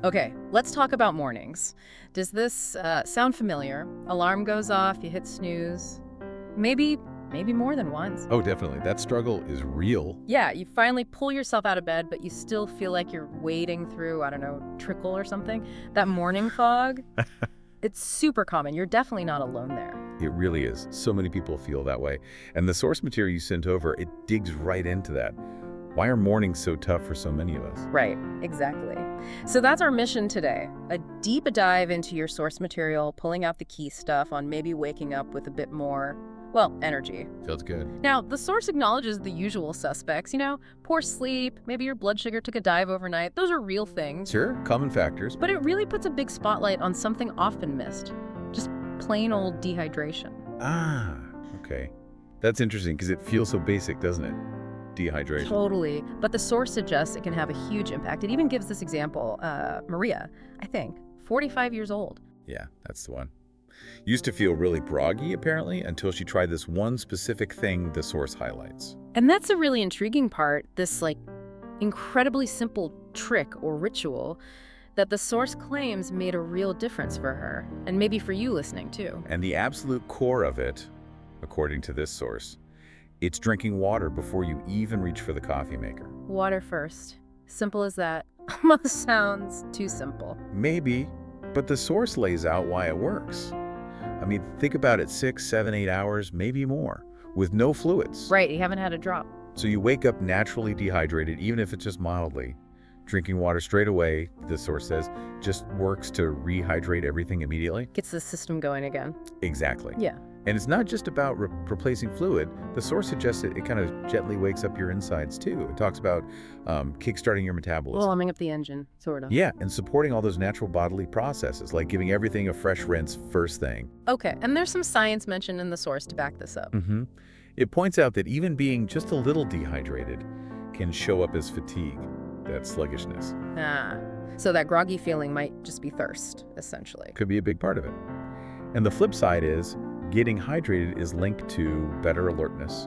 Okay, let's talk about mornings. Does this sound familiar? Alarm goes off, you hit snooze. Maybe more than once. Oh, definitely. That struggle is real. Yeah, you finally pull yourself out of bed, but you still feel like you're wading through, I don't know, trickle or something. That morning fog, it's super common. You're definitely not alone there. It really is. So many people feel that way. And the source material you sent over, it digs right into that. Why are mornings so tough for so many of us? Right, exactly. So that's our mission today. A deep dive into your source material, pulling out the key stuff on maybe waking up with a bit more, well, energy. Feels good. Now, the source acknowledges the usual suspects, poor sleep, maybe your blood sugar took a dive overnight. Those are real things. Sure, common factors. But it really puts a big spotlight on something often missed. Just plain old dehydration. Ah, okay. That's interesting because it feels so basic, doesn't it? Dehydration. Totally. But the source suggests it can have a huge impact. It even gives this example. Maria, I think, 45 years old. Yeah, that's the one. Used to feel really groggy, apparently, until she tried this one specific thing the source highlights. And that's a really intriguing part, this incredibly simple trick or ritual that the source claims made a real difference for her, and maybe for you listening too. And the absolute core of it, according to this source, it's drinking water before you even reach for the coffee maker. Water first. Simple as that. Almost sounds too simple. Maybe, but the source lays out why it works. I mean, think about it, 6, 7, 8 hours, maybe more, with no fluids. Right, you haven't had a drop. So you wake up naturally dehydrated, even if it's just mildly. Drinking water straight away, the source says, just works to rehydrate everything immediately. Gets the system going again. Exactly. Yeah. And it's not just about replacing fluid. The source suggests it kind of gently wakes up your insides, too. It talks about kickstarting your metabolism. Warming up the engine, sort of. Yeah, and supporting all those natural bodily processes, like giving everything a fresh rinse first thing. Okay, and there's some science mentioned in the source to back this up. It points out that even being just a little dehydrated can show up as fatigue, that sluggishness. So that groggy feeling might just be thirst, essentially. Could be a big part of it. And the flip side is, getting hydrated is linked to better alertness,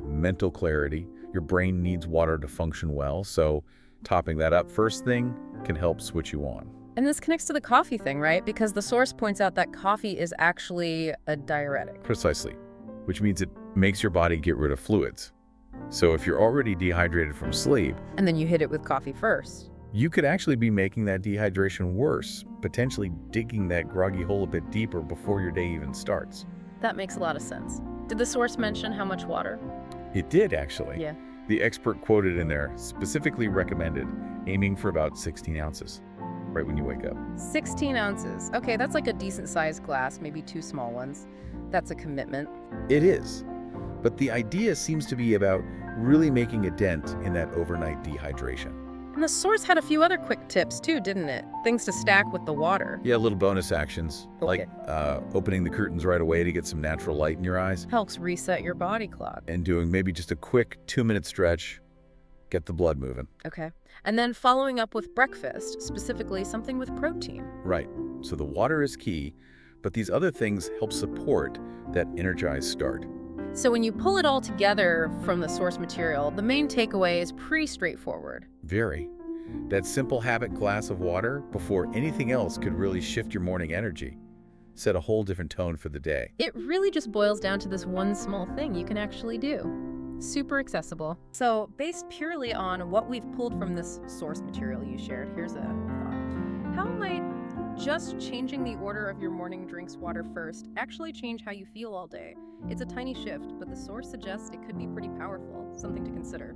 mental clarity. Your brain needs water to function well, so topping that up first thing can help switch you on. And this connects to the coffee thing, right? Because the source points out that coffee is actually a diuretic. Precisely, which means it makes your body get rid of fluids. So if you're already dehydrated from sleep, and then you hit it with coffee first, you could actually be making that dehydration worse, potentially digging that groggy hole a bit deeper before your day even starts. That makes a lot of sense. Did the source mention how much water? It did, actually. Yeah. The expert quoted in there specifically recommended aiming for about 16 ounces right when you wake up. 16 ounces. Okay, that's like a decent-sized glass, maybe 2 small ones. That's a commitment. It is. But the idea seems to be about really making a dent in that overnight dehydration. And the source had a few other quick tips too, didn't it? Things to stack with the water. Yeah, little bonus actions, like opening the curtains right away to get some natural light in your eyes. Helps reset your body clock. And doing maybe just a quick 2-minute stretch, get the blood moving. Okay. And then following up with breakfast, specifically something with protein. Right. So the water is key, but these other things help support that energized start. So when you pull it all together from the source material, the main takeaway is pretty straightforward. Very. That simple habit glass of water before anything else could really shift your morning energy. Set a whole different tone for the day. It really just boils down to this one small thing you can actually do. Super accessible. So based purely on what we've pulled from this source material you shared, here's a thought. How might just changing the order of your morning drinks water first actually change how you feel all day? It's a tiny shift, but the source suggests it could be pretty powerful, something to consider.